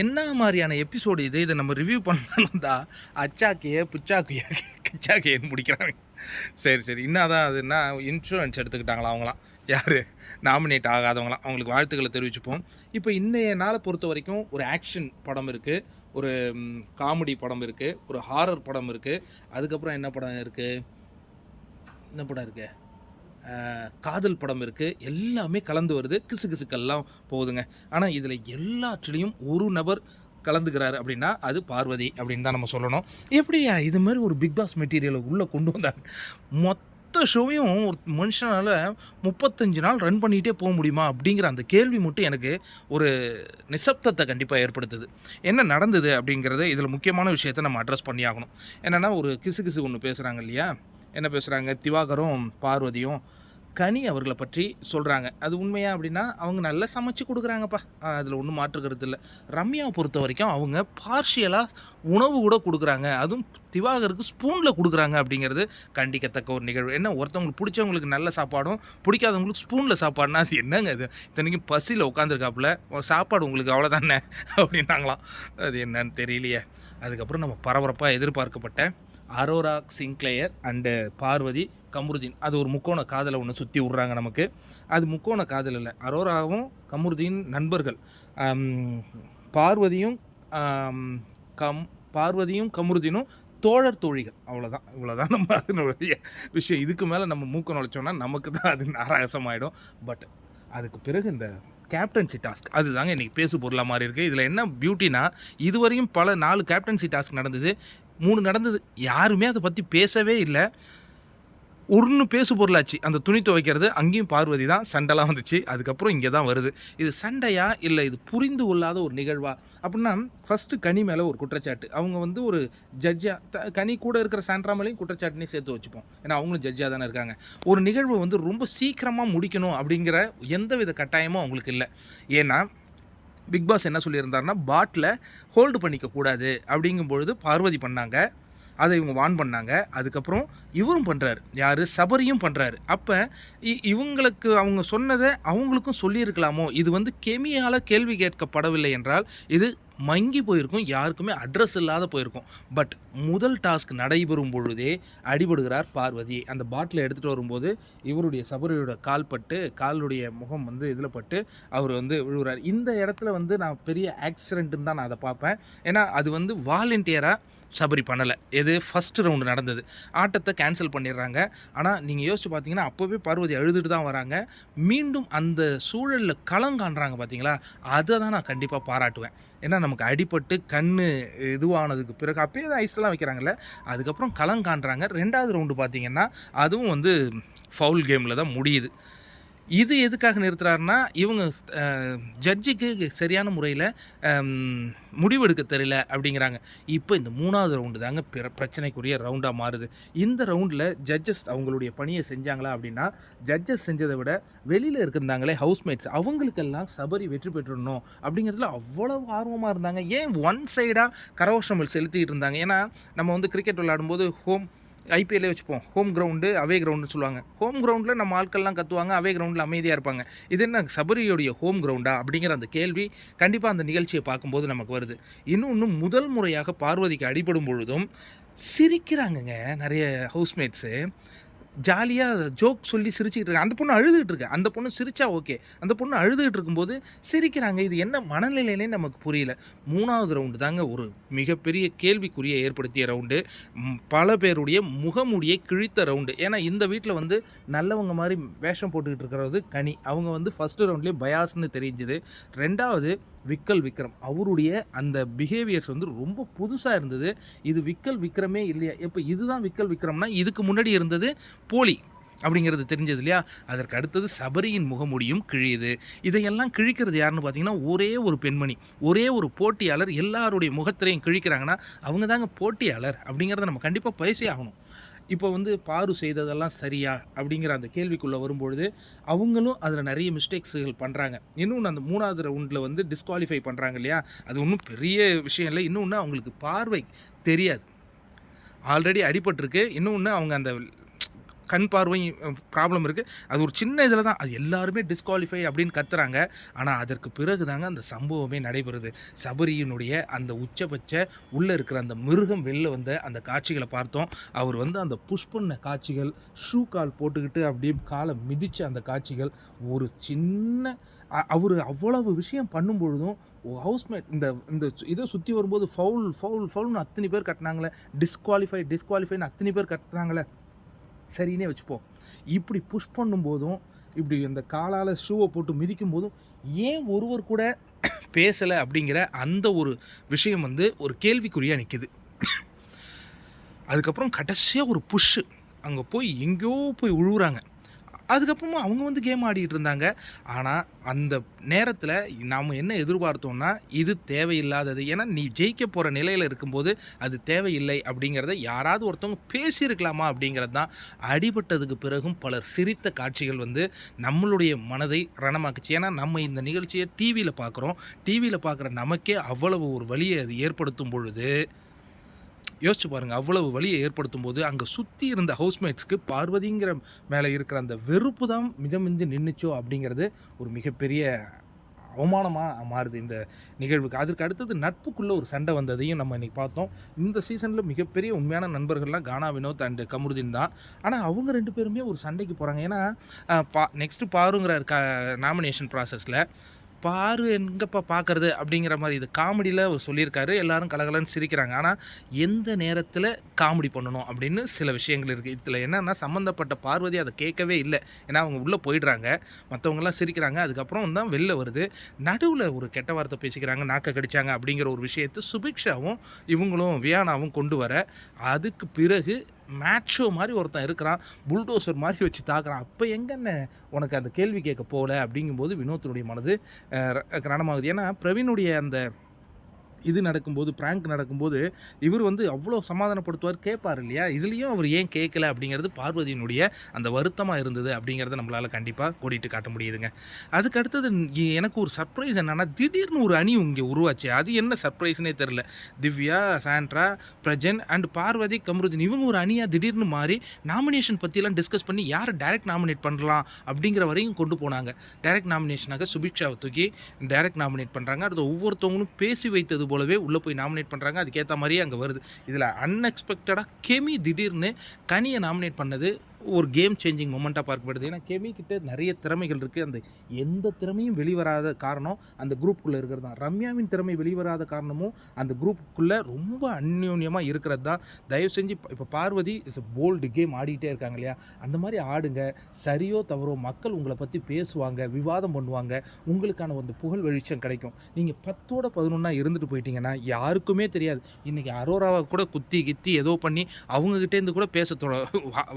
என்ன மாதிரியான எபிசோடு இது? இதை நம்ம ரிவ்யூ பண்ணலான்னு தான் அச்சாக்கையே புச்சாக்கையே கிச்சாக்கையேன்னு முடிக்கிறாங்க. சரி இன்னும் அதான் அதுன்னா இன்சூரன்ஸ் எடுத்துக்கிட்டாங்களா அவங்களாம், யார் நாமினேட் ஆகாதவங்களாம், அவங்களுக்கு வாழ்த்துக்களை தெரிவிச்சுப்போம். இப்போ இன்றைய நாளை பொறுத்த வரைக்கும் ஒரு ஆக்ஷன் படம் இருக்குது, ஒரு காமெடி படம் இருக்குது, ஒரு ஹாரர் படம் இருக்குது, அதுக்கப்புறம் என்ன படம் இருக்குது, காதல் படம் இருக்குது. எல்லாமே கலந்து வருது, கிசுக்கெல்லாம் போகுதுங்க. ஆனால் இதில் எல்லாத்துலேயும் ஒரு நபர் கலந்துக்கிறாரு அப்படின்னா அது பார்வதி அப்படின்னு தான் நம்ம சொல்லணும். எப்படியா இது மாதிரி ஒரு பிக் பாஸ் மெட்டீரியலை உள்ளே கொண்டு வந்தாங்க? மொத்த ஷோவையும் ஒரு மனுஷனால் 35 நாள் ரன் பண்ணிகிட்டே போக முடியுமா அப்படிங்கிற அந்த கேள்வி மட்டும் எனக்கு ஒரு நிசப்தத்தை கண்டிப்பாக ஏற்படுத்துது. என்ன நடந்தது அப்படிங்கிறத இதில் முக்கியமான விஷயத்தை நம்ம அட்ரஸ் பண்ணி ஆகணும். என்னென்னா ஒரு கிசு ஒன்று பேசுகிறாங்க இல்லையா? என்ன பேசுகிறாங்க? திவாகரும் பார்வதியும் கனி அவர்களை பற்றி சொல்கிறாங்க. அது உண்மையா அப்படின்னா அவங்க நல்லா சமைச்சு கொடுக்குறாங்கப்பா, அதில் ஒன்றும் மாற்றுக்கிறது இல்லை. ரம்யாவை பொறுத்த வரைக்கும் அவங்க பார்ஷியலாக உணவு கூட கொடுக்குறாங்க, அதுவும் திவாகருக்கு ஸ்பூனில் கொடுக்குறாங்க அப்படிங்கிறது கண்டிக்கத்தக்க ஒரு நிகழ்வு. என்ன, ஒருத்தவங்களுக்கு பிடிச்சவங்களுக்கு நல்ல சாப்பாடும் பிடிக்காதவங்களுக்கு ஸ்பூனில் சாப்பாடுனா அது என்னங்க? அது இத்தனைக்கும் பசியில் உட்காந்துருக்காப்புல, சாப்பாடு உங்களுக்கு அவ்வளோதானே அப்படின்னாங்களாம். அது என்னன்னு தெரியலையே. அதுக்கப்புறம் நம்ம பரபரப்பாக எதிர்பார்க்கப்பட்ட அரோரா சிங்க்ளேயர் அண்டு பார்வதி கமருதீன், அது ஒரு முக்கோண காதலை ஒன்று சுற்றி விட்றாங்க நமக்கு. அது முக்கோண காதல் இல்லை, அரோராவும் கமருதீன் நண்பர்கள், பார்வதியும் கமருதீனும் தோழர் தோழிகள், இவ்வளோதான் நம்ம அதனுடைய விஷயம். இதுக்கு மேலே நம்ம மூக்க நுழைச்சோன்னா நமக்கு தான் அது நாராசமாயிடும். பட் அதுக்கு பிறகு இந்த கேப்டன்சி டாஸ்க் அதுதாங்க இன்றைக்கி பேசு பொருளாக மாதிரி இருக்குது. இதில் என்ன பியூட்டினா, இதுவரையும் பல 4 கேப்டன்சி டாஸ்க் நடந்தது, 3 நடந்தது, யாருமே அதை பற்றி பேசவே இல்லை. ஒன்று பேசு பொருளாச்சு அந்த துணி துவைக்கிறது, அங்கேயும் பார்வதி தான் சண்டைலாம் வந்துச்சு. அதுக்கப்புறம் இங்கே தான் வருது. இது சண்டையா இல்லை இது புரிந்து கொள்ளாத ஒரு நிகழ்வா அப்படின்னா, ஃபஸ்ட்டு கனி மேலே ஒரு குற்றச்சாட்டு. அவங்க வந்து ஒரு ஜட்ஜாக, கனி கூட இருக்கிற சாண்ட்ரா மேலேயும் குற்றச்சாட்டுனே சேர்த்து வச்சுப்போம், ஏன்னா அவங்களும் ஜட்ஜாக தானே இருக்காங்க. ஒரு நிகழ்வை வந்து ரொம்ப சீக்கிரமாக முடிக்கணும் அப்படிங்கிற எந்தவித கட்டாயமும் அவங்களுக்கு இல்லை. ஏன்னா பிக் பாஸ் என்ன சொல்லியிருந்தாருன்னா, பாட்டில் ஹோல்டு பண்ணிக்கக்கூடாது அப்படிங்கும்பொழுது பார்வதி பண்ணாங்க, அதை இவங்க வான் பண்ணாங்க. அதுக்கப்புறம் இவரும் பண்ணுறாரு, யார், சபரியும் பண்ணுறாரு. அப்போ இவங்களுக்கு அவங்க சொன்னதை அவங்களுக்கும் சொல்லியிருக்கலாமோ? இது வந்து கெமியால் கேள்வி கேட்கப்படவில்லை என்றால் இது மங்கி போயிருக்கும், யாருக்குமே அட்ரஸ் இல்லாத போயிருக்கும். பட் முதல் டாஸ்க் நடைபெறும் பொழுதே அடிபடுகிறார் பார்வதி. அந்த பாட்டிலை எடுத்துகிட்டு வரும்போது இவருடைய சபரியோட கால் பட்டு, காலுடைய முகம் வந்து இதில் பட்டு அவர் வந்து விழுகிறார். இந்த இடத்துல வந்து நான் பெரிய ஆக்சிடென்ட்டுன்னு தான் நான் அதை பார்ப்பேன். ஏன்னா அது வந்து வாலண்டியராக சபரி பண்ணலை. எது, ஃபஸ்ட்டு ரவுண்டு நடந்தது, ஆட்டத்தை கேன்சல் பண்ணிடுறாங்க. ஆனால் நீங்கள் யோசிச்சு பார்த்தீங்கன்னா அப்போவே பார்வதி அழுதுட்டு தான் வராங்க. மீண்டும் அந்த சூழலில் களங்காண்றாங்க பார்த்தீங்களா, அதை தான் நான் கண்டிப்பாக பாராட்டுவேன். ஏன்னா நமக்கு அடிபட்டு கண் இதுவானதுக்கு பிறகு அப்பயே தான் ஐஸ்லாம் வைக்கிறாங்கல்ல, அதுக்கப்புறம் களங்காண்றாங்க. 2வது ரவுண்டு பார்த்தீங்கன்னா அதுவும் வந்து ஃபவுல் கேமில் தான் முடியுது. இது எதுக்காக நிறுத்துறாருன்னா, இவங்க ஜட்ஜுக்கு சரியான முறையில் முடிவெடுக்க தெரியல அப்படிங்கிறாங்க. இப்போ இந்த 3வது ரவுண்டு தாங்க பிரச்சனைக்குரிய ரவுண்டாக மாறுது. இந்த ரவுண்டில் ஜட்ஜஸ் அவங்களுடைய பணியை செஞ்சாங்களா அப்படின்னா, ஜட்ஜஸ் செஞ்சதை விட வெளியில் இருக்கிறாங்களே ஹவுஸ்மேட்ஸ், அவங்களுக்கெல்லாம் சபரி வெற்றி பெற்றுடணும் அப்படிங்கிறதுல அவ்வளோ ஆர்வமாக இருந்தாங்க. ஏன் ஒன் சைடாக கரவோஷமல் செலுத்திக்கிட்டு இருந்தாங்க? ஏன்னா நம்ம வந்து கிரிக்கெட் விளையாடும்போது ஐபிஎல்லே வச்சுப்போம், ஹோம் கிரவுண்டு அவே கிரவுண்டுன்னு சொல்லுவாங்க. ஹோம் கிரவுண்டில் நம்ம ஆட்கள்லாம் கற்றுவாங்க, அவே கிரவுண்டில் அமைதியாக இருப்பாங்க. இது என்ன சபரியோடைய ஹோம் கிரவுண்டா அப்படிங்கிற அந்த கேள்வி கண்டிப்பாக அந்த நிகழ்ச்சியை பார்க்கும்போது நமக்கு வருது. இன்னும் முதல் முறையாக பார்வதிக்கு அடிபடும் பொழுதும் சிரிக்கிறாங்கங்க நிறைய ஹவுஸ்மேட்ஸு, ஜாலியாக ஜோக் சொல்லி சிரிச்சுக்கிட்டு இருக்காங்க. அந்த பொண்ணு அழுதுகிட்டு இருக்கு, அந்த பொண்ணு சிரிச்சா ஓகே, அந்த பொண்ணு அழுதுகிட்டு இருக்கும்போது சிரிக்கிறாங்க. இது என்ன மனநிலையிலே நமக்கு புரியல. 3வது ரவுண்டு தாங்க ஒரு மிகப்பெரிய கேள்விக்குறியை ஏற்படுத்திய ரவுண்டு, பல பேருடைய முகமூடியை கிழித்த ரவுண்டு. ஏன்னா இந்த வீட்டில் வந்து நல்லவங்க மாதிரி வேஷம் போட்டுக்கிட்டு இருக்கிறது கனி, அவங்க வந்து ஃபஸ்ட்டு ரவுண்ட்லேயே பயாஸ்ன்னு தெரிஞ்சுது. 2வது விக்ரம், அவருடைய அந்த பிஹேவியர்ஸ் வந்து ரொம்ப புதுசாக இருந்தது. இது விக்ரமே இல்லையா? இப்போ இதுதான் விக்ரம்னா இதுக்கு முன்னாடி இருந்தது போலி அப்படிங்கிறது தெரிஞ்சது இல்லையா? அதற்கு அடுத்தது சபரியின் முகமூடியும் கிழியுது. இதையெல்லாம் கிழிக்கிறது யாருன்னு பார்த்தீங்கன்னா, ஒரே ஒரு பெண்மணி, ஒரே ஒரு போட்டியாளர். எல்லாருடைய முகத்திலையும் கிழிக்கிறாங்கன்னா அவங்க தாங்க போட்டியாளர் அப்படிங்கிறத நம்ம கண்டிப்பாக பேசி ஆகணும். இப்போ வந்து பாரு செய்ததெல்லாம் சரியா அப்படிங்கிற அந்த கேள்விக்குள்ளே வரும்பொழுது அவங்களும் அதில் நிறைய மிஸ்டேக்ஸுகள் பண்ணுறாங்க. இன்னொன்று அந்த 3வது ரவுண்டில் வந்து டிஸ்குவாலிஃபை பண்ணுறாங்க இல்லையா, அது ஒன்றும் பெரிய விஷயம் இல்லை. இன்னொன்று அவங்களுக்கு பார்வை தெரியாது, ஆல்ரெடி அடிபட்டிருக்கு. இன்னொன்று அவங்க அந்த கண் பார்வை ப்ராப்ளம் இருக்குது. அது ஒரு சின்ன இதில் தான் அது எல்லாருமே டிஸ்குவாலிஃபை அப்படின்னு கத்துறாங்க. ஆனால் அதற்கு பிறகு தாங்க அந்த சம்பவமே நடைபெறுது. சபரியினுடைய அந்த உச்சபட்ச உள்ளே இருக்கிற அந்த மிருகம் வெளில வந்த அந்த காட்சிகளை பார்த்தோம். அவர் வந்து அந்த புஷ் பண்ண காட்சிகள், ஷூ கால் போட்டுக்கிட்டு அப்படியே காலை மிதித்த அந்த காட்சிகள், ஒரு சின்ன அவர் அவ்வளவு விஷயம் பண்ணும்பொழுதும் ஹவுஸ்மேட் இந்த இந்த இதை சுற்றி வரும்போது ஃபவுல்னு அத்தனை பேர் கட்டினாங்களே, டிஸ்குவாலிஃபைன்னு அத்தனை பேர் கட்டுறாங்களே, சரின்னே வச்சுப்போம். இப்படி புஷ் பண்ணும்போதும் இப்படி இந்த காலால் ஷூவை போட்டு மிதிக்கும் போதும் ஏன் ஒருவர் கூட பேசலை அப்படிங்கிற அந்த ஒரு விஷயம் வந்து ஒரு கேள்விக்குறியாக நிற்கிது. அதுக்கப்புறம் கடைசியாக ஒரு புஷ்ஷு அங்கே போய் எங்கேயோ போய் உழுவுறாங்க. அதுக்கப்புறமா அவங்க வந்து கேம் ஆடிட்டு இருந்தாங்க. ஆனால் அந்த நேரத்தில் நாம் என்ன எதிர்பார்த்தோம்னா இது தேவையில்லாதது. ஏன்னா நீ ஜெயிக்க போகிற நிலையில் இருக்கும்போது அது தேவையில்லை அப்படிங்கிறத யாராவது ஒருத்தவங்க பேசியிருக்கலாமா அப்படிங்கிறது தான். அடிபட்டதுக்கு பிறகும் பலர் சிரித்த காட்சிகள் வந்து நம்மளுடைய மனதை ரணமாக்குச்சு. ஏன்னா நம்ம இந்த நிகழ்ச்சியை டிவியில் பார்க்குறோம். டிவியில் பார்க்குற நமக்கே அவ்வளவு ஒரு வலியை அது ஏற்படுத்தும் பொழுது யோசிச்சு பாருங்கள். அவ்வளவு வலியை ஏற்படுத்தும் போது அங்கே சுற்றி இருந்த ஹவுஸ்மேட்ஸ்க்கு பார்வதிங்கிற மேலே இருக்கிற அந்த வெறுப்பு தான் மிதமிஞ்சு நின்றுச்சோ அப்படிங்கிறது ஒரு மிகப்பெரிய அவமானமாக மாறுது இந்த நிகழ்வுக்கு. அதற்கு அடுத்தது நட்புக்குள்ளே ஒரு சண்டை வந்ததையும் நம்ம இன்றைக்கி பார்த்தோம். இந்த சீசனில் மிகப்பெரிய உண்மையான நண்பர்கள்லாம் கானா வினோத் அண்டு கமருதீன் தான். ஆனால் அவங்க 2 பேருமே ஒரு சண்டைக்கு போகிறாங்க. ஏன்னா நெக்ஸ்ட்டு பாருங்கிற நாமினேஷன் ப்ராசஸில் பாரு எங்கப்பா பார்க்குறது அப்படிங்கிற மாதிரி இது காமெடியில் அவர் சொல்லியிருக்காரு. எல்லோரும் கலகலன்னு சிரிக்கிறாங்க. ஆனால் எந்த நேரத்தில் காமெடி பண்ணணும் அப்படின்னு சில விஷயங்கள் இருக்குது. இதில் என்னென்னா சம்மந்தப்பட்ட பார்வதி அதை கேட்கவே இல்லை. ஏன்னா அவங்க உள்ளே போயிடுறாங்க, மற்றவங்கெல்லாம் சிரிக்கிறாங்க. அதுக்கப்புறம் தான் வெளில வருது. நடுவில் ஒரு கெட்ட வார்த்தை பேசிக்கிறாங்க, நாக்க கடிச்சாங்க அப்படிங்கிற ஒரு விஷயத்தை சுபிக்ஷாவும் இவங்களும் வியானாவும் கொண்டு வர, அதுக்கு பிறகு மேட்சோ மாதிரி ஒருத்தன் இருக்கிறான், புல்டோசர் மாதிரி வச்சு தாக்குறான். அப்போ எங்கன்னு உனக்கு அந்த கேள்வி கேட்க போகல அப்படிங்கும்போது வினோத்தினுடைய மனது ரணமாகுது. ஏன்னா பிரவீனுடைய அந்த இது நடக்கும்போது, ப்ராங்க் நடக்கும்போது இவர் வந்து அவ்வளோ சமாதானப்படுத்துவார், கேட்பார் இல்லையா. இதுலேயும் அவர் ஏன் கேட்கல அப்படிங்கிறது பார்வதியினுடைய அந்த வருத்தமாக இருந்தது அப்படிங்கிறத நம்மளால் கண்டிப்பாக கோடிட்டு காட்ட முடியுதுங்க. அதுக்கு அடுத்தது எனக்கு ஒரு சர்ப்ரைஸ் என்னென்னா, திடீர்னு ஒரு அணி இங்கே உருவாச்சு. அது என்ன சர்ப்ரைஸ்னே தெரில. திவ்யா, சாண்ட்ரா, பிரஜன் அண்ட் பார்வதி, கமருதீன் இவங்க ஒரு அணியாக திடீர்னு மாறி நாமினேஷன் பற்றிலாம் டிஸ்கஸ் பண்ணி யார் டைரக்ட் நாமினேட் பண்ணலாம் அப்படிங்கிற வரையும் கொண்டு போனாங்க. டைரக்ட் நாமினேஷனாக சுபிக்ஷாவை தூக்கி டைரக்ட் நாமினேட் பண்ணுறாங்க. அது ஒவ்வொருத்தவங்களும் பேசி வைத்தது போலவே உள்ளே போய் நாமினேட் பண்ணுறாங்க. அதுக்கேற்ற மாதிரியே அங்கே வருது. இதில் அன்எக்ஸ்பெக்டடாக கெமி திடீர்னு கனியை நாமினேட் பண்ணது ஒரு கேம் சேஞ்சிங் மொமெண்ட்டாக பார்க்கப்படுது. ஏன்னா கெமிக்கிட்ட நிறைய திறமைகள் இருக்குது. அந்த எந்த திறமையும் வெளிவராத காரணம் அந்த குரூப்புக்குள்ளே இருக்கிறது தான். ரம்யாவின் திறமை வெளிவராத காரணமும் அந்த குரூப்புக்குள்ளே ரொம்ப அந்யோன்யமாக இருக்கிறது தான். தயவு செஞ்சு இப்போ பார்வதி இட்ஸ் போல்டு கேம் ஆடிக்கிட்டே இருக்காங்க இல்லையா, அந்த மாதிரி ஆடுங்க. சரியோ தவறோ மக்கள் உங்களை பற்றி பேசுவாங்க, விவாதம் பண்ணுவாங்க, உங்களுக்கான வந்து புகழ் வெளிச்சம் கிடைக்கும். நீங்கள் 10ஓட 11 இருந்துட்டு போயிட்டீங்கன்னா யாருக்குமே தெரியாது. இன்றைக்கி அரோராவை கூட குத்தி கித்தி ஏதோ பண்ணி அவங்ககிட்டேருந்து கூட பேச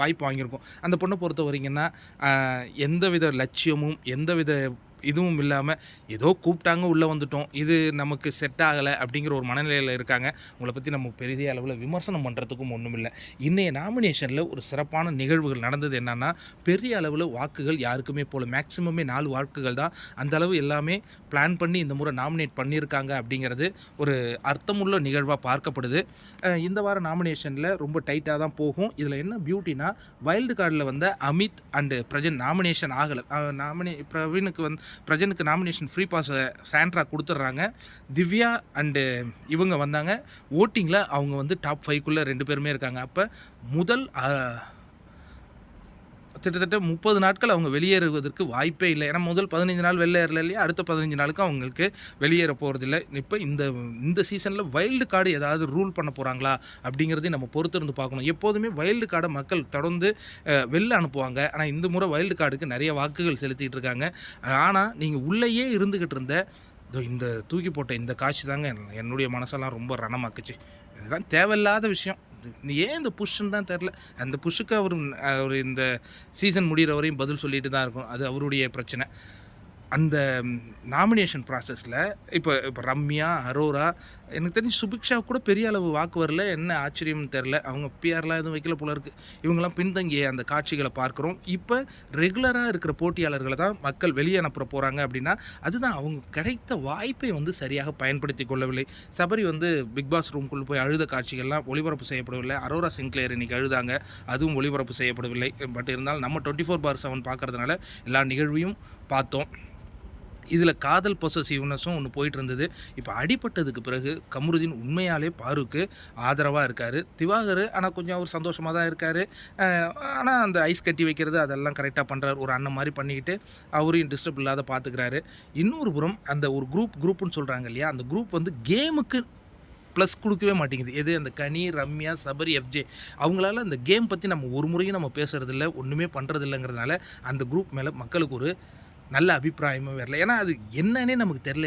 வாய்ப்பு வாங்கியிருக்கும். அந்த பொண்ணை பொறுத்த வரைங்கன்னா எந்தவித லட்சியமும் எந்தவித இதுவும் இல்லாமல் ஏதோ கூப்பிட்டாங்க, உள்ளே வந்துட்டோம், இது நமக்கு செட் ஆகலை அப்படிங்கிற ஒரு மனநிலையில் இருக்காங்க. உங்களை பற்றி நம்ம பெரிய அளவில் விமர்சனம் பண்ணுறதுக்கும் ஒன்றும் இல்லை. இன்றைய நாமினேஷனில் ஒரு சிறப்பான நிகழ்வுகள் நடந்தது என்னென்னா, பெரிய அளவில் வாக்குகள் யாருக்குமே போல, மேக்ஸிமமே 4 வாக்குகள் தான். அந்த அளவு எல்லாமே பிளான் பண்ணி இந்த முறை நாமினேட் பண்ணியிருக்காங்க அப்படிங்கிறது ஒரு அர்த்தமுள்ள நிகழ்வாக பார்க்கப்படுது. இந்த வார நாமினேஷனில் ரொம்ப டைட்டாக தான் போகும். இதில் என்ன பியூட்டினா, வைல்டு கார்டில் வந்த அமித் அண்டு பிரஜன் நாமினேஷன் ஆகலை. பிரஜனுக்கு நாமினேஷன் ஃப்ரீ பாஸ் சாண்ட்ரா கொடுத்துட்றாங்க. திவ்யா அண்டு இவங்க வந்தாங்க. ஓட்டிங்கில் அவங்க வந்து டாப் 5க்குள்ளே 2 பேருமே இருக்காங்க. அப்போ முதல் கிட்டத்தட்ட 30 நாட்கள் அவங்க வெளியேறுவதற்கு வாய்ப்பே இல்லை. ஏன்னா முதல் 15 நாள் வெளியேறல இல்லையா, அடுத்த 15 நாளுக்கு அவங்களுக்கு வெளியேற போகிறதில்ல. இப்போ இந்த சீசனில் வைல்டு கார்டு ஏதாவது ரூல் பண்ண போகிறாங்களா அப்படிங்கிறதையும் நம்ம பொறுத்திருந்து பார்க்கணும். எப்போதுமே வைல்டு கார்டை மக்கள் தொடர்ந்து வெளில அனுப்புவாங்க. ஆனால் இந்த முறை வைல்டு கார்டுக்கு நிறைய வாக்குகள் செலுத்திட்டு இருக்காங்க. ஆனால் நீங்கள் உள்ளேயே இருந்துக்கிட்டு இருந்த இந்த தூக்கி போட்ட இந்த காட்சி தாங்க என்னுடைய மனசெல்லாம் ரொம்ப ரணமாக்குச்சு. இதெல்லாம் தேவையில்லாத விஷயம். ஏன் இந்த புஷ்ன்னு தான் தெரில. அந்த புஷ்ஷுக்கு அவர் இந்த சீசன் முடிகிற வரையும் பதில் சொல்லிட்டு தான் இருக்கும். அது அவருடைய பிரச்சனை. அந்த நாமினேஷன் ப்ராசஸில் இப்போ ரம்யா, அரோரா, எனக்கு தெரிஞ்சு சுபிக்ஷா கூட பெரிய அளவு வாக்கு வரல. என்ன ஆச்சரியம்னு தெரில. அவங்க பிஆர்லாம் எதுவும் வைக்கல போல இருக்குது. இவங்கெல்லாம் பின்தங்கிய அந்த காட்சிகளை பார்க்குறோம். இப்போ ரெகுலராக இருக்கிற போட்டியாளர்களை தான் மக்கள் வெளியே அனுப்புற போகிறாங்க அப்படின்னா அதுதான் அவங்க கிடைத்த வாய்ப்பை வந்து சரியாக பயன்படுத்தி கொள்ளவில்லை. சபரி வந்து பிக் பாஸ் ரூம்குள்ளே போய் அழுத காட்சிகள்லாம் ஒளிபரப்பு செய்யப்படவில்லை. அரோரா சிங்க்லேயர் இன்றைக்கி அழுதாங்க, அதுவும் ஒளிபரப்பு செய்யப்படவில்லை. பட் இருந்தாலும் நம்ம 24/7 பார்க்குறதுனால எல்லா நிகழ்வையும் பார்த்தோம். இதில் காதல் பொசசிவ்னஸும் ஒன்று போயிட்டு இருந்தது. இப்போ அடிபட்டதுக்கு பிறகு கமருதீன் உண்மையாலே பாருக்கு ஆதரவாக இருக்கார். திவாகர் ஆனால் கொஞ்சம் அவர் சந்தோஷமாக தான் இருக்கார். ஆனால் அந்த ஐஸ் கட்டி வைக்கிறது அதெல்லாம் கரெக்டாக பண்ணுறாரு. ஒரு அண்ணன் மாதிரி பண்ணிக்கிட்டு அவரையும் டிஸ்டர்ப் இல்லாத பார்த்துக்கிறாரு. இன்னொரு புறம் அந்த ஒரு குரூப்புன்னு சொல்கிறாங்க இல்லையா, அந்த குரூப் வந்து கேமுக்கு ப்ளஸ் கொடுக்கவே மாட்டேங்குது. எது அந்த கனி, ரம்யா, சபரி, எஃப்ஜே அவங்களால அந்த கேம் பற்றி நம்ம ஒரு முறையும் நம்ம பேசுகிறதில்ல, ஒன்றுமே பண்ணுறதில்லைங்கிறதுனால அந்த குரூப் மேலே மக்களுக்கு ஒரு நல்ல அபிப்பிராயமும் வரல. ஏன்னா அது என்னன்னே நமக்கு தெரியல.